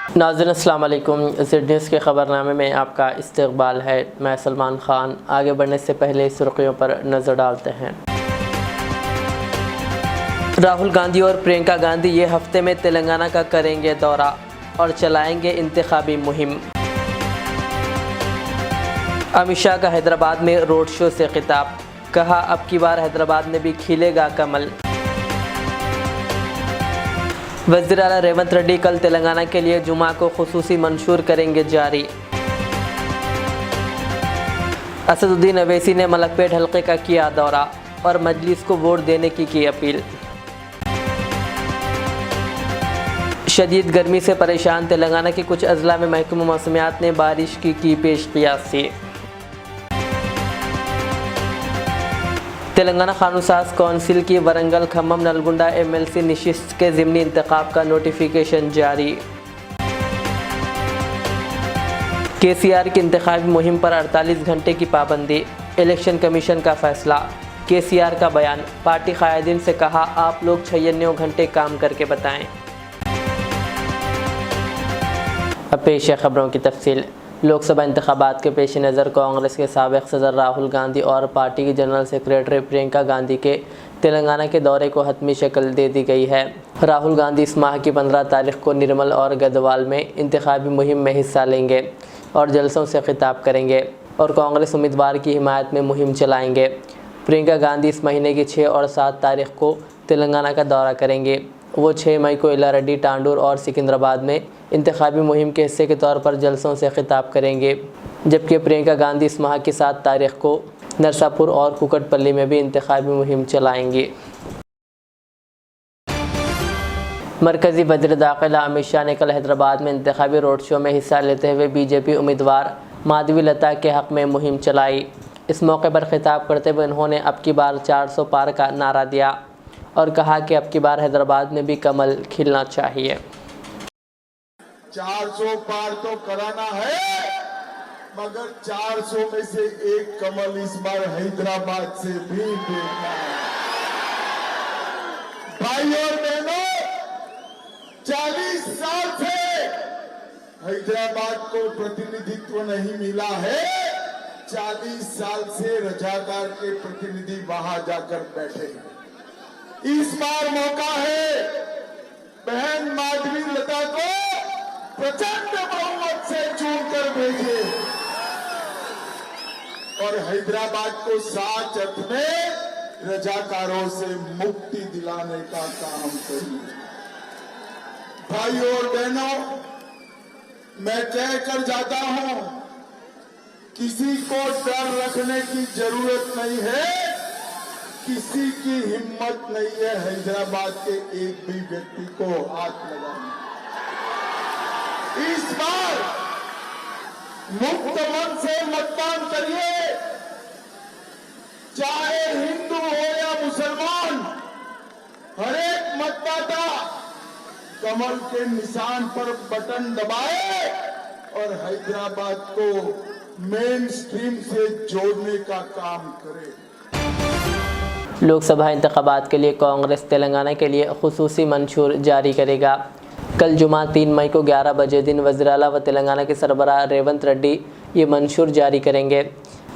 ناظرین السلام علیکم، زیڈ نیوز کے خبرنامے میں آپ کا استقبال ہے۔ میں سلمان خان۔ آگے بڑھنے سے پہلے سرخیوں پر نظر ڈالتے ہیں۔ راہل گاندھی اور پرینکا گاندھی یہ ہفتے میں تلنگانہ کا کریں گے دورہ اور چلائیں گے انتخابی مہم۔ امت شاہ کا حیدرآباد میں روڈ شو سے خطاب، کہا اب کی بار حیدرآباد میں بھی کھلے گا کمل۔ وزیر اعلیٰ ریونت ریڈی کل تلنگانہ کے لیے جمعہ کو خصوصی منشور کریں گے جاری۔ اسد الدین اویسی نے ملک پیٹ حلقے کا کیا دورہ اور مجلس کو ووٹ دینے کی اپیل۔ شدید گرمی سے پریشان تلنگانہ کے کچھ اضلاع میں محکمہ موسمیات نے بارش کی پیش قیاسی۔ تلنگانہ قانون ساز کونسل کی Warangal Khammam Nalgonda M L C نشست کے ضمنی انتخاب کا نوٹیفیکیشن جاری۔ کے سی آر کی انتخابی مہم پر 48 گھنٹے کی پابندی، الیکشن کمیشن کا فیصلہ۔ کے سی آر کا بیان، پارٹی قائدین سے کہا آپ لوگ 96 گھنٹے کام کر کے بتائیں۔ اب پیش ہے خبروں کی تفصیل۔ لوک سبھا انتخابات کے پیش نظر کانگریس کے سابق صدر راہل گاندھی اور پارٹی کی جنرل سیکریٹری پرینکا گاندھی کے تلنگانہ کے دورے کو حتمی شکل دے دی گئی ہے۔ راہل گاندھی اس ماہ کی 15 تاریخ کو نرمل اور گدوال میں انتخابی مہم میں حصہ لیں گے اور جلسوں سے خطاب کریں گے اور کانگریس امیدوار کی حمایت میں مہم چلائیں گے۔ پرینکا گاندھی اس مہینے کی 6 اور 7 تاریخ کو تلنگانہ کا دورہ کریں گے۔ وہ 6 مئی کو ایلا ریڈی، ٹانڈور اور سکندرآباد میں انتخابی مہم کے حصے کے طور پر جلسوں سے خطاب کریں گے، جبکہ پرینکا گاندھی اس ماہ کی 7 تاریخ کو نرساپور اور کوکٹ پلی میں بھی انتخابی مہم چلائیں گی۔ مرکزی وزیر داخلہ امت شاہ نے کل حیدرآباد میں انتخابی روڈ شو میں حصہ لیتے ہوئے بی جے پی امیدوار مادھوی لتا کے حق میں مہم چلائی۔ اس موقع پر خطاب کرتے ہوئے انہوں نے اب کی بار 400 پار کا نعرہ دیا اور کہا کہ اب کی بار حیدرآباد میں بھی کمل کھلنا چاہیے۔ 400 پار تو کرانا ہے، مگر 400 میں سے ایک کمل اس بار حیدرآباد سے بھی دیکھنا ہے۔ بھائی اور بہنوں، 40 سال سے حیدرآباد کو پرتیندھتو نہیں ملا ہے۔ 40 سال سے رجاکار کے پرتیندھی وہاں جا کر بیٹھے ہیں۔ اس بار موقع ہے، بہن مادھوی لتا کو پرچنڈ بہمت سے چن کر بھیجے اور حیدرآباد کو 7 چت میں رجاکاروں سے مکتی دلانے کا کام کریے۔ بھائیوں اور بہنوں، میں کہہ کر جاتا ہوں، کسی کو ڈر رکھنے کی ضرورت نہیں ہے، کسی کی ہمت نہیں ہے حیدرآباد کے ایک بھی ویکتی کو ہاتھ لگانے۔ اس بار مکت من سے متدان کریے، چاہے ہندو ہو یا مسلمان، ہر ایک متداتا کمل کے نشان پر بٹن دبائے اور حیدرآباد کو مین سٹریم سے جوڑنے کا کام کرے۔ لوک سبھا انتخابات کے لیے کانگریس تلنگانہ کے لیے خصوصی منشور جاری کرے گا۔ کل جمعہ 3 مئی کو 11 بجے دن وزیر اعلیٰ و تلنگانہ کے سربراہ ریونت ریڈی یہ منشور جاری کریں گے۔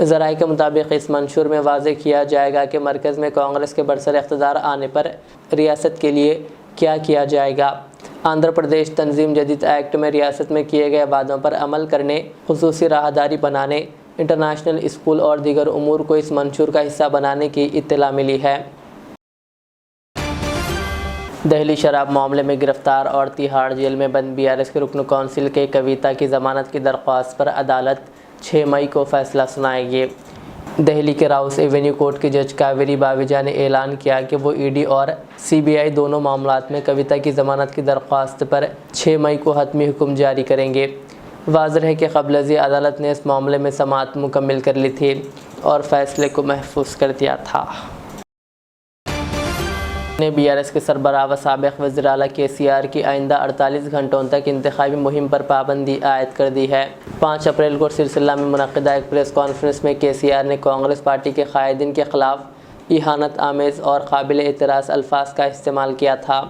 ذرائع کے مطابق اس منشور میں واضح کیا جائے گا کہ مرکز میں کانگریس کے برسر اقتدار آنے پر ریاست کے لیے کیا کیا جائے گا۔ آندھرا پردیش تنظیم جدید ایکٹ میں ریاست میں کیے گئے وعدوں پر عمل کرنے، خصوصی راہداری بنانے، انٹرنیشنل اسکول اور دیگر امور کو اس منشور کا حصہ بنانے کی اطلاع ملی ہے۔ دہلی شراب معاملے میں گرفتار اور تہاڑ جیل میں بند بی آر ایس کے رکن کونسل کے کویتا کی ضمانت کی درخواست پر عدالت 6 مئی کو فیصلہ سنائے گی۔ دہلی کے راؤس ایونیو کورٹ کی جج کاویری باویجا نے اعلان کیا کہ وہ ای ڈی اور سی بی آئی دونوں معاملات میں کویتا کی ضمانت کی درخواست پر 6 مئی کو حتمی حکم جاری کریں گے۔ واضح ہے کہ قبل ازیں عدالت نے اس معاملے میں سماعت مکمل کر لی تھی اور فیصلے کو محفوظ کر دیا تھا۔ نے بی آر ایس کے سربراہ و سابق وزیر اعلیٰ کے سی آر کی آئندہ 48 گھنٹوں تک انتخابی مہم پر پابندی عائد کر دی ہے۔ 5 اپریل کو سلسلہ میں منعقدہ ایک پریس کانفرنس میں کے سی آر نے کانگریس پارٹی کے قائدین کے خلاف اہانت آمیز اور قابل اعتراض الفاظ کا استعمال کیا تھا۔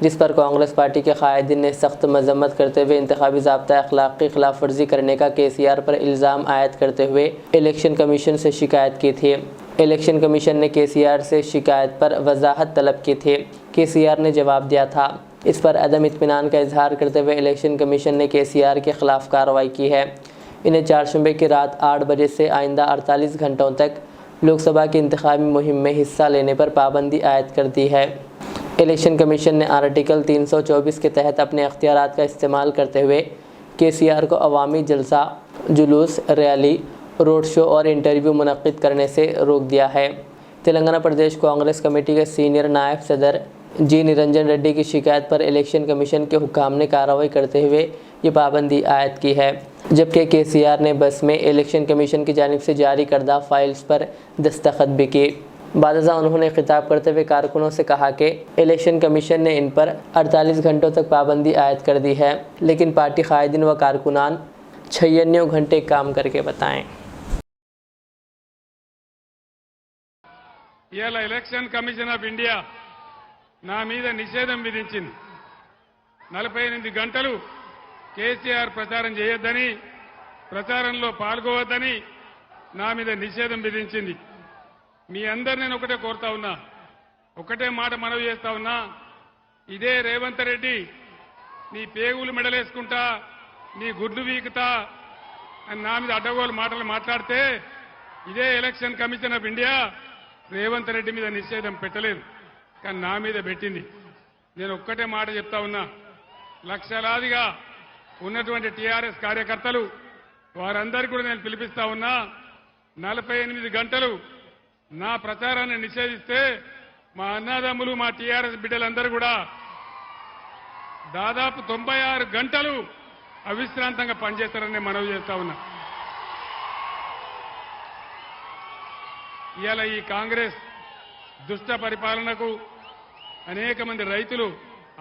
جس پر کانگریس پارٹی کے قائدین نے سخت مذمت کرتے ہوئے انتخابی ضابطہ اخلاق کی خلاف ورزی کرنے کا KCR پر الزام عائد کرتے ہوئے الیکشن کمیشن سے شکایت کی تھی۔ الیکشن کمیشن نے KCR سے شکایت پر وضاحت طلب کی تھی۔ KCR نے جواب دیا تھا۔ اس پر عدم اطمینان کا اظہار کرتے ہوئے الیکشن کمیشن نے KCR کے خلاف کارروائی کی ہے۔ انہیں چہارشنبے کی رات 8 بجے سے آئندہ 48 گھنٹوں تک لوک سبھا کی انتخابی مہم میں حصہ لینے پر پابندی عائد کر دی ہے۔ الیکشن کمیشن نے آرٹیکل 324 کے تحت اپنے اختیارات کا استعمال کرتے ہوئے KCR کو عوامی جلسہ، جلوس، ریلی، روڈ شو اور انٹرویو منعقد کرنے سے روک دیا ہے۔ تلنگانہ پردیش کانگریس کمیٹی کے سینئر نائب صدر جی نرنجن ریڈی کی شکایت پر الیکشن کمیشن کے حکام نے کارروائی کرتے ہوئے یہ پابندی عائد کی ہے، جبکہ KCR نے بس میں الیکشن کمیشن کی جانب سے جاری کردہ فائلز پر دستخط بھی کی۔ بعد ازاں انہوں نے خطاب کرتے ہوئے کارکنوں سے کہا کہ الیکشن کمیشن نے ان پر 48 گھنٹوں تک پابندی عائد کر دی ہے، لیکن پارٹی قائدین و کارکنان 96 گھنٹے کام کر کے بتائیں۔ ఇవాళ ఎలక్షన్ కమిషన్ ఆఫ్ ఇండియా నా మీద నిషేధం విధించింది। 48 గంటలు కేసీఆర్ ప్రచారం చేయొద్దని, ప్రచారంలో పాల్గొవద్దని నా మీద నిషేధం విధించింది। మీ అందరు నేను ఒకటే కోరుతా ఉన్నా, ఒకటే మాట మనవి చేస్తా ఉన్నా, ఇదే రేవంత్ రెడ్డి నీ పేగులు మెడలేసుకుంటా, నీ గుడ్లు వీకుతా అని నా మీద అడ్డగోలు మాటలు మాట్లాడితే ఇదే election commission of India Revanth Reddy మీద నిషేధం పెట్టలేదు, కానీ నా మీద పెట్టింది। నేను ఒక్కటే మాట చెప్తా ఉన్నా, లక్షలాదిగా ఉన్నటువంటి టీఆర్ఎస్ కార్యకర్తలు వారందరికీ కూడా నేను పిలిపిస్తా ఉన్నా, 48 గంటలు నా ప్రచారాన్ని నిషేధిస్తే మా అన్నదమ్ములు, మా టీఆర్ఎస్ బిడ్డలందరూ కూడా దాదాపు 96 గంటలు అవిశ్రాంతంగా పనిచేస్తారని మనవి చేస్తా ఉన్నా। ఇవాళ ఈ కాంగ్రెస్ దుష్ట పరిపాలనకు అనేక మంది రైతులు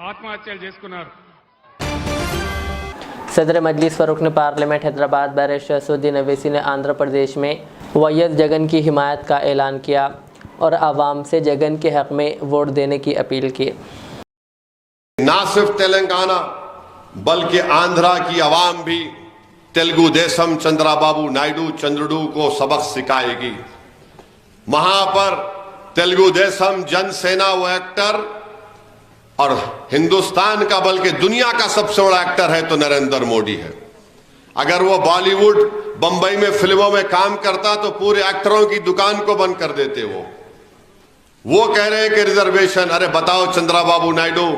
ఆత్మహత్యలు చేసుకున్నారు। صدر مجلس و رکن پارلیمنٹ حیدرآباد بیرسٹر اسدالدین اویسی نے آندھرا پردیش میں وائیس جگن کی حمایت کا اعلان کیا اور عوام سے جگن کے حق میں ووٹ دینے کی اپیل کی۔ نہ صرف تلنگانہ بلکہ آندھرا کی عوام بھی تلگو دیسم چندرا بابو نائیڈو چندرڈو کو سبق سکھائے گی۔ وہاں پر تلگو دیسم جن سینا وہ ایکٹر اور ہندوستان کا بلکہ دنیا کا سب سے بڑا ایکٹر ہے تو نریندر مودی ہے۔ اگر وہ بالی ووڈ بمبئی میں فلموں میں کام کرتا تو پورے ایکٹروں کی دکان کو بند کر دیتے۔ وہ کہہ رہے ہیں کہ ریزرویشن، ارے بتاؤ چندرا بابو نائیڈو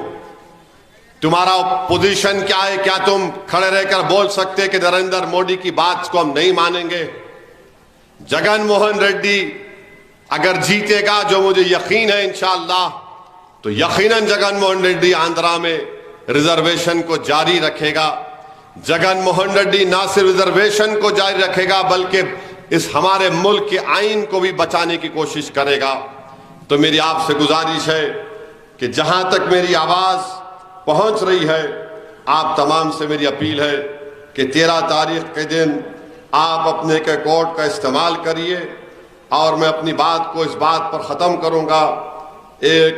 تمہارا پوزیشن کیا ہے؟ کیا تم کھڑے رہ کر بول سکتے کہ نریندر مودی کی بات کو ہم نہیں مانیں گے؟ جگن موہن ریڈی اگر جیتے گا، جو مجھے یقین ہے انشاءاللہ، تو یقیناً جگن موہن ریڈی آندھرا میں ریزرویشن کو جاری رکھے گا۔ جگن موہن ریڈی نہ صرف ریزرویشن کو جاری رکھے گا بلکہ اس ہمارے ملک کے آئین کو بھی بچانے کی کوشش کرے گا۔ تو میری آپ سے گزارش ہے کہ جہاں تک میری آواز پہنچ رہی ہے، آپ تمام سے میری اپیل ہے کہ 13 تاریخ کے دن آپ اپنے کے کوڈ کا استعمال کریے، اور میں اپنی بات کو اس بات پر ختم کروں گا۔ ایک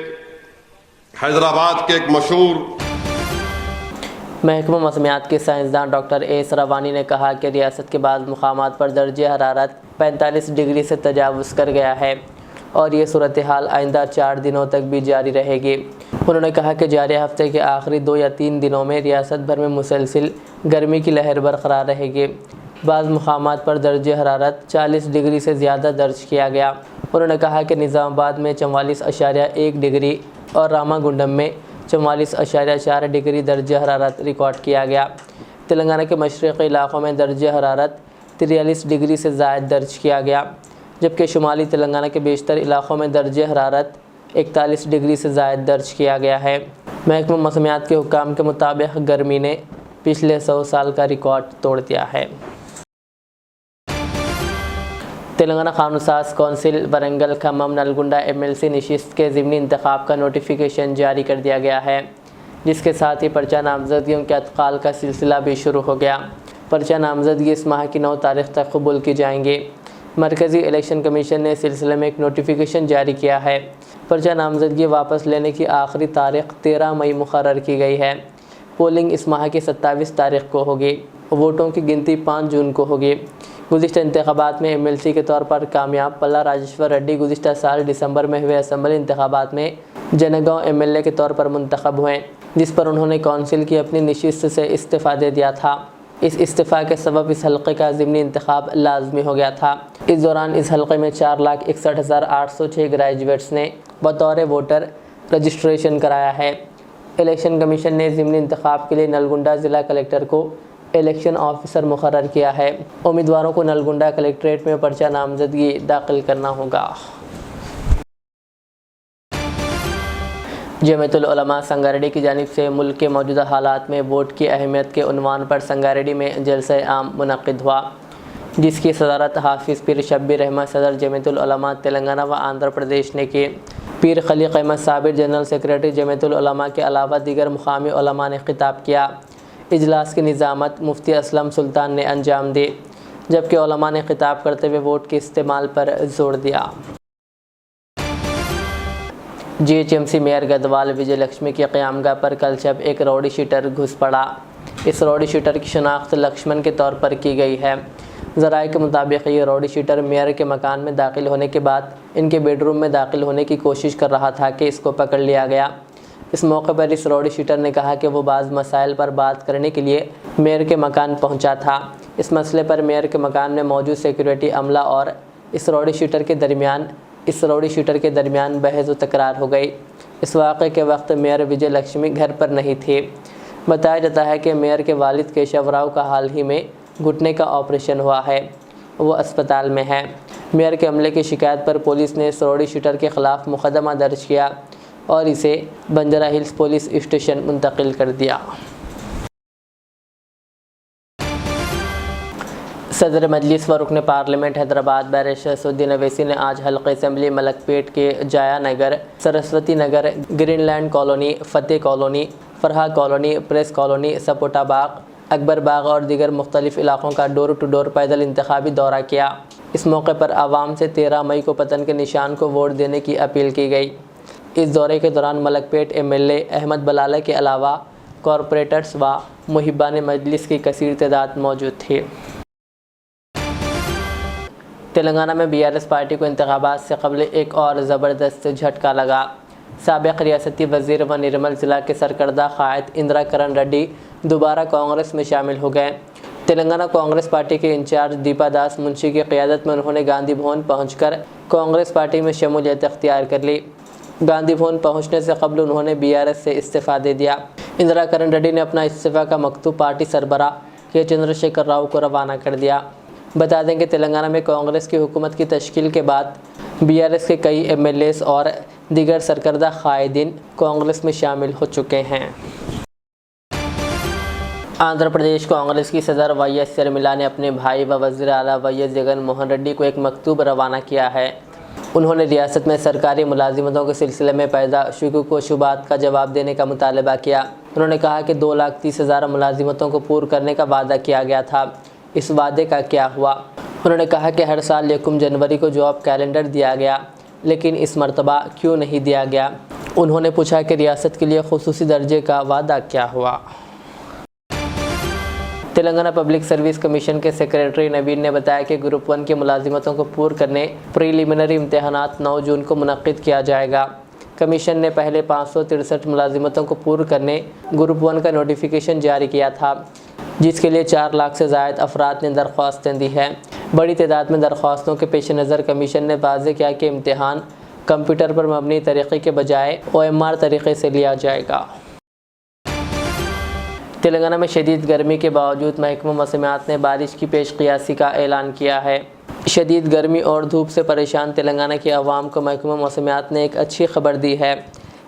حیدرآباد کے ایک مشہور محکمہ موسمیات کے سائنسدان ڈاکٹر ایس روانی نے کہا کہ ریاست کے بعض مقامات پر درجہ حرارت 45 ڈگری سے تجاوز کر گیا ہے اور یہ صورتحال آئندہ 4 دنوں تک بھی جاری رہے گی۔ انہوں نے کہا کہ جاری ہفتے کے آخری 2 یا 3 دنوں میں ریاست بھر میں مسلسل گرمی کی لہر برقرار رہے گی۔ بعض مقامات پر درجہ حرارت 40 ڈگری سے زیادہ درج کیا گیا۔ انہوں نے کہا کہ نظام آباد میں 44.1 ڈگری اور راما گنڈم میں 44.4 ڈگری درجہ حرارت ریکارڈ کیا گیا۔ تلنگانہ کے مشرقی علاقوں میں درجہ حرارت 43 ڈگری سے زائد درج کیا گیا، جبکہ شمالی تلنگانہ کے بیشتر علاقوں میں درجہ حرارت 41 ڈگری سے زائد درج کیا گیا ہے۔ محکمہ موسمیات کے حکام کے مطابق گرمی نے پچھلے 100 سال کا ریکارڈ توڑ دیا ہے۔ تلنگانہ قانون ساز کونسل ورنگل کھمم نلگنڈا MLC نشست کے ضمنی انتخاب کا نوٹیفیکیشن جاری کر دیا گیا ہے، جس کے ساتھ ہی پرچہ نامزدگیوں کے ادخال کا سلسلہ بھی شروع ہو گیا۔ پرچہ نامزدگی اس ماہ کی 9 تاریخ تک قبول کی جائیں گی۔ مرکزی الیکشن کمیشن نے اس سلسلے میں ایک نوٹیفیکیشن جاری کیا ہے، پرچہ نامزدگی واپس لینے کی آخری تاریخ 13 مئی مقرر کی گئی ہے۔ پولنگ اس ماہ کی 27 تاریخ کو ہوگی۔ ووٹوں کی گنتی 5 جون کو ہوگی۔ گزشتہ انتخابات میں MLC کے طور پر کامیاب پلا راجیشور ریڈی گزشتہ سال دسمبر میں ہوئے اسمبلی انتخابات میں جنگاؤں MLA کے طور پر منتخب ہوئے، جس پر انہوں نے کونسل کی اپنی نشست سے استعفیٰ دے دیا تھا۔ اس استعفیٰ کے سبب اس حلقے کا ضمنی انتخاب لازمی ہو گیا تھا۔ اس دوران اس حلقے میں 4,61,806 گریجویٹس نے بطور ووٹر رجسٹریشن کرایا ہے۔ الیکشن کمیشن نے ضمنی انتخاب کے لیے نلگنڈا ضلع کلکٹر کو الیکشن آفیسر مقرر کیا ہے۔ امیدواروں کو نلگنڈا کلکٹریٹ میں پرچہ نامزدگی داخل کرنا ہوگا۔ جمعیت العلماء سنگاریڈی کی جانب سے ملک کے موجودہ حالات میں ووٹ کی اہمیت کے عنوان پر سنگاریڈی میں جلسہ عام منعقد ہوا، جس کی صدارت حافظ پیر شبیر احمد صدر جمعیت العلماء تلنگانہ و آندھرا پردیش نے کی۔ پیر خلیق احمد صابر جنرل سیکریٹری جمعیت العلماء کے علاوہ دیگر مقامی علماء نے خطاب کیا۔ اجلاس کی نظامت مفتی اسلم سلطان نے انجام دی، جبکہ علماء نے خطاب کرتے ہوئے ووٹ کے استعمال پر زور دیا۔ GHMC میئر گدوال وجے لکشمی کی قیامگاہ پر کل شب ایک راؤڈی شیٹر گھس پڑا۔ اس راؤڈی شیٹر کی شناخت لکشمن کے طور پر کی گئی ہے۔ ذرائع کے مطابق یہ راؤڈی شیٹر میئر کے مکان میں داخل ہونے کے بعد ان کے بیڈ روم میں داخل ہونے کی کوشش کر رہا تھا کہ اس کو پکڑ لیا گیا۔ اس موقع پر اس راؤڈی شیٹر نے کہا کہ وہ بعض مسائل پر بات کرنے کے لیے میئر کے مکان پہنچا تھا۔ اس مسئلے پر میئر کے مکان میں موجود سیکیورٹی عملہ اور اس راؤڈی شیٹر کے درمیان بحث و تکرار ہو گئی۔ اس واقعے کے وقت میئر وجے لکشمی گھر پر نہیں تھی۔ بتایا جاتا ہے کہ میئر کے والد کیشو راؤ کا حال ہی میں گھٹنے کا آپریشن ہوا ہے، وہ اسپتال میں ہے۔ میئر کے عملے کی شکایت پر پولیس نے اس راؤڈی شیٹر کے خلاف مقدمہ درج کیا اور اسے بنجارہ ہلز پولیس اسٹیشن منتقل کر دیا۔ صدر مجلس و رکن پارلیمنٹ حیدرآباد بیرسٹر اسدالدین اویسی نے آج حلقہ اسمبلی ملک پیٹ کے Jaya Nagar, Saraswati Nagar, green land colony, Fateh colony, Farha colony, press colony, Sapota Bagh, Akbar باغ اور دیگر مختلف علاقوں کا ڈور ٹو ڈور پیدل انتخابی دورہ کیا۔ اس موقع پر عوام سے 13 مئی کو پتن کے نشان کو ووٹ دینے کی اپیل کی گئی۔ اس دورے کے دوران ملک پیٹ MLA احمد بلالہ کے علاوہ کارپوریٹرز و محبان مجلس کی کثیر تعداد موجود تھی۔ تلنگانہ میں BRS پارٹی کو انتخابات سے قبل ایک اور زبردست جھٹکا لگا۔ سابق ریاستی وزیر و نرمل ضلع کے سرکردہ قائد اندرا کرن ریڈی دوبارہ کانگریس میں شامل ہو گئے۔ تلنگانہ کانگریس پارٹی کے انچارج دیپا داس منشی کی قیادت میں انہوں نے گاندھی بھون پہنچ کر کانگریس پارٹی میں شمولیت اختیار کر لی۔ گاندھی بھون پہنچنے سے قبل انہوں نے BRS سے استعفیٰ دے دیا۔ اندرا کرن ریڈی نے اپنا استعفیٰ کا مکتوب پارٹی سربراہ کے چندر شیکھر راؤ کو روانہ کر دیا۔ بتا دیں کہ تلنگانہ میں کانگریس کی حکومت کی تشکیل کے بعد BRS کے کئی MLAs اور دیگر سرکردہ قائدین کانگریس میں شامل ہو چکے ہیں۔ آندھرا پردیش کانگریس کی صدر YS شرمیلا نے اپنے بھائی و وزیر اعلیٰ YS جگن موہن ریڈی کو ایک مکتوب روانہ کیا ہے۔ انہوں نے ریاست میں سرکاری ملازمتوں کے سلسلے میں پیدا شکوک و شبہات کا جواب دینے کا مطالبہ کیا۔ انہوں نے کہا کہ 2,30,000 ملازمتوں کو پور کرنے کا وعدہ کیا گیا تھا، اس وعدے کا کیا ہوا؟ انہوں نے کہا کہ ہر سال 1 جنوری کو جاب کیلنڈر دیا گیا، لیکن اس مرتبہ کیوں نہیں دیا گیا؟ انہوں نے پوچھا کہ ریاست کے لیے خصوصی درجے کا وعدہ کیا ہوا؟ تلنگانہ پبلک سروس کمیشن کے سیکریٹری نوین نے بتایا کہ گروپ 1 کی ملازمتوں کو پور کرنے پریلیمنری امتحانات 9 جون کو منعقد کیا جائے گا۔ کمیشن نے پہلے 563 ملازمتوں کو پور کرنے گروپ 1 کا نوٹیفیکیشن جاری کیا تھا، جس کے لیے 4 لاکھ سے زائد افراد نے درخواستیں دی ہیں۔ بڑی تعداد میں درخواستوں کے پیش نظر کمیشن نے واضح کیا کہ امتحان کمپیوٹر پر مبنی طریقے کے بجائے OMR طریقے سے لیا جائے گا۔ تلنگانہ میں شدید گرمی کے باوجود محکمہ موسمیات نے بارش کی پیش قیاسی کا اعلان کیا ہے۔ شدید گرمی اور دھوپ سے پریشان تلنگانہ کے عوام کو محکمہ موسمیات نے ایک اچھی خبر دی ہے۔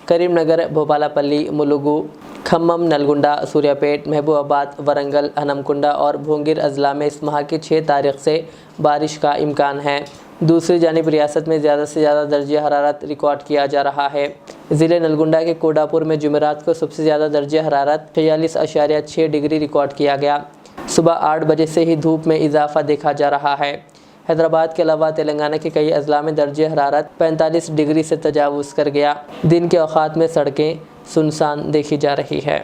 کریم نگر، بھوپالا پلی، ملگو، کھمم، نلگنڈا، سوریہ پیٹ، محبوب آباد، ورنگل، ہنمکنڈا اور بھونگیر اضلاع میں اس ماہ کی 6 تاریخ سے بارش کا امکان ہے۔ دوسری جانب ریاست میں زیادہ سے زیادہ درجہ حرارت ریکارڈ کیا جا رہا ہے۔ ضلع نلگنڈا کے کوڈاپور میں جمعرات کو سب سے زیادہ درجہ حرارت 46.6 ڈگری ریکارڈ کیا گیا۔ صبح 8 بجے سے ہی دھوپ میں اضافہ دیکھا جا رہا ہے۔ حیدرآباد کے علاوہ تلنگانہ کے کئی اضلاع میں درجہ حرارت 45 ڈگری سے تجاوز کر گیا۔ دن کے اوقات میں سڑکیں سنسان دیکھی جا رہی ہے۔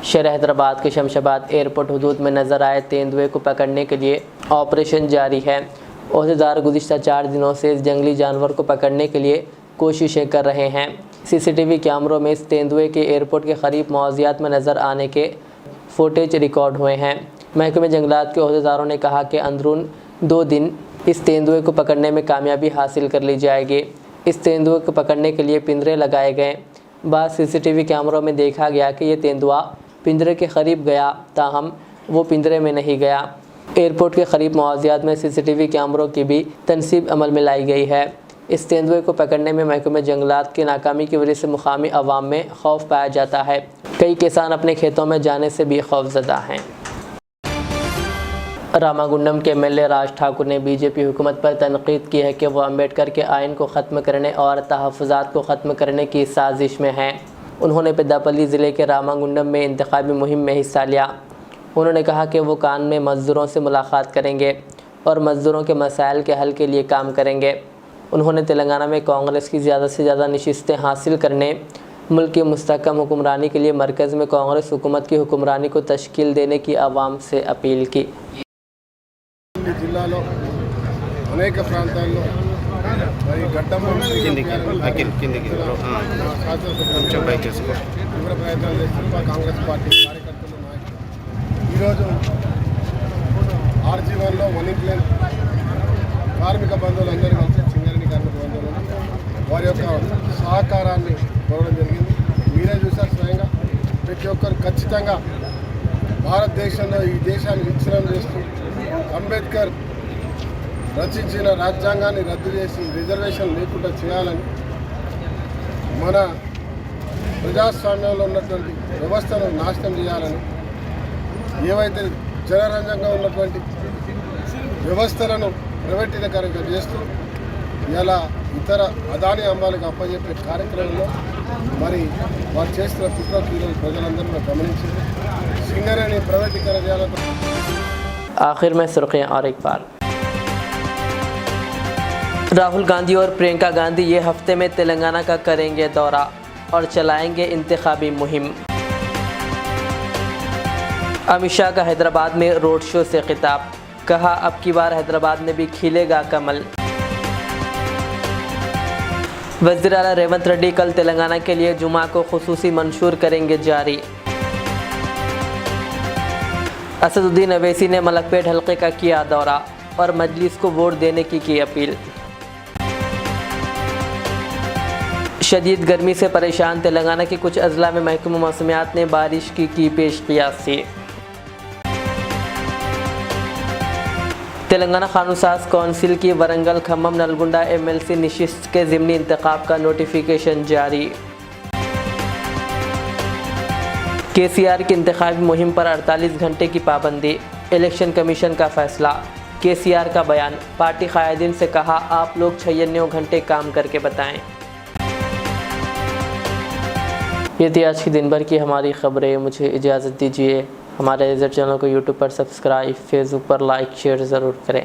شہر حیدرآباد کے شمشاباد ایئرپورٹ حدود میں نظر آئے تیندوے کو پکڑنے کے لیے آپریشن جاری ہے۔ عہدیدار گزشتہ 4 دنوں سے اس جنگلی جانور کو پکڑنے کے لیے کوششیں کر رہے ہیں۔ CCTV کیمروں میں اس تیندوے کے ایئرپورٹ کے قریب موضوعات میں نظر آنے کے فوٹیج ریکارڈ ہوئے ہیں۔ محکمہ جنگلات کے عہدیداروں نے کہا کہ اندرون 2 دن اس تیندوے کو پکڑنے میں کامیابی حاصل کر لی جائے گی۔ اس تیندوے کو پکڑنے کے لیے پنجرے لگائے گئے۔ بعض CCTV کیمروں میں دیکھا گیا کہ یہ تیندوا پنجرے کے قریب گیا، تاہم وہ پنجرے میں نہیں گیا۔ ایئرپورٹ کے قریب موضوعات میں CCTV کیمروں کی بھی تنصیب عمل میں لائی گئی ہے۔ اس تیندوے کو پکڑنے میں محکمہ جنگلات کی ناکامی کی وجہ سے مقامی عوام میں خوف پایا جاتا ہے۔ کئی کسان اپنے کھیتوں میں جانے سے بھی خوفزدہ ہیں۔ راماگنڈم کے MLA راج ٹھاکر نے BJP حکومت پر تنقید کی ہے کہ وہ امبیڈکر کے آئین کو ختم کرنے اور تحفظات کو ختم کرنے کی سازش میں ہیں۔ انہوں نے پیداپلی ضلع کے راماگنڈم میں انتخابی مہم میں حصہ لیا۔ انہوں نے کہا کہ وہ کان میں مزدوروں سے ملاقات کریں گے اور مزدوروں کے مسائل کے حل کے لیے کام کریں گے۔ انہوں نے تلنگانہ میں کانگریس کی زیادہ سے زیادہ نشستیں حاصل کرنے، ملک کی مستحکم حکمرانی کے لیے مرکز میں کانگریس حکومت کی حکمرانی کو تشکیل دینے کی عوام سے اپیل کی۔ జిల్లాలో అనేక ప్రాంతాల్లో మరి గడ్డమ్మ తీవ్ర ప్రయత్నాలు చేస్తున్న కాంగ్రెస్ పార్టీ కార్యకర్తలు నాయకులు ఈరోజు RG1లో వనిక్లెన్ కార్మిక బంధువులందరూ కలిసి సింగరేణి కార్మిక బంధువులు వారి యొక్క సహకారాన్ని కోరడం జరిగింది। మీరే చూసారు స్వయంగా ప్రతి ఒక్కరు ఖచ్చితంగా భారతదేశంలో ఈ దేశాన్ని విచ్ఛిన్నం చేస్తూ అంబేద్కర్ రచించిన రాజ్యాంగాన్ని రద్దు చేసి రిజర్వేషన్ లేకుండా చేయాలని, మన ప్రజాస్వామ్యంలో ఉన్నటువంటి వ్యవస్థను నాశనం చేయాలని, ఏవైతే జనరంజంగా ఉన్నటువంటి వ్యవస్థలను ప్రైవేటీకరణ చేస్తూ ఇలా ఇతర అదాని అమ్మాలకు అప్పచెప్పే కార్యక్రమంలో మరి వారు చేస్తున్న కుట్రకు ఈరోజు ప్రజలందరూ గమనించి సింగరేణి ప్రైవేటీకరణ చేయాలని। آخر میں سرخیاں اور ایک بار، راہل گاندھی اور پرینکا گاندھی یہ ہفتے میں تلنگانہ کا کریں گے دورہ اور چلائیں گے انتخابی مہم۔ امت شاہ کا حیدرآباد میں روڈ شو سے خطاب، کہا اب کی بار حیدرآباد میں بھی کھلے گا کمل۔ وزیر اعلیٰ ریونت ریڈی کل تلنگانہ کے لیے جمعہ کو خصوصی منشور کریں گے جاری۔ اسد الدین اویسی نے ملک پیٹ حلقے کا کیا دورہ اور مجلس کو ووٹ دینے کی اپیل۔ شدید گرمی سے پریشان تلنگانہ کے کچھ اضلاع میں محکمہ موسمیات نے بارش کی پیش قیاسی۔ تلنگانہ قانون ساز کونسل کی ورنگل کھمم نلگنڈا MLC نشست کے ضمنی انتخاب کا نوٹیفیکیشن جاری۔ KCR کی انتخابی مہم پر 48 گھنٹے کی پابندی، الیکشن کمیشن کا فیصلہ۔ KCR کا بیان، پارٹی قائدین سے کہا آپ لوگ 96 گھنٹے کام کر کے بتائیں۔ یہ تھی آج کی دن بھر کی ہماری خبریں۔ مجھے اجازت دیجیے، ہمارے لیزر چینل کو YouTube پر سبسکرائب، فیس بک پر لائک شیئر ضرور کریں۔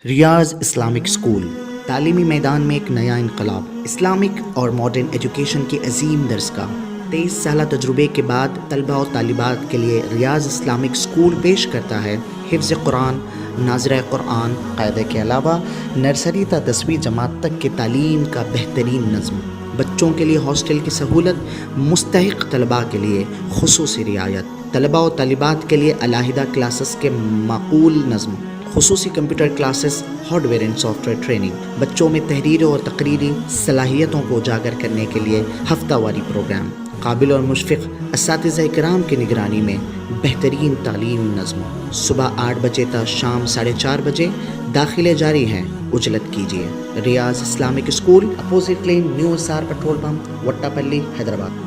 ریاض اسلامک اسکول تعلیمی میدان میں ایک نیا انقلاب، اسلامک اور ماڈرن ایجوکیشن کی عظیم درسگاہ۔ 23 سالہ تجربے کے بعد طلبہ و طالبات کے لیے ریاض اسلامک اسکول پیش کرتا ہے حفظ قرآن، ناظرہ قرآن، قاعدہ کے علاوہ نرسری تا 10ویں جماعت تک کی تعلیم کا بہترین نظم۔ بچوں کے لیے ہاسٹل کی سہولت، مستحق طلباء کے لیے خصوصی رعایت، طلباء و طالبات کے لیے علیحدہ کلاسز کے معقول نظم، خصوصی computer classes, hard where and soft where training, بچوں میں تحریری اور تقریری صلاحیتوں کو اجاگر کرنے کے لیے ہفتہ واری پروگرام، قابل اور مشفق اساتذہ کرام کی نگرانی میں بہترین تعلیم نظم۔ صبح 8 بجے تا شام 4:30 بجے داخلے جاری ہیں، اجلت کیجیے۔ Riyaz Islamic school, opposite lane, new SR petrol pump, Vattepally, Hyderabad.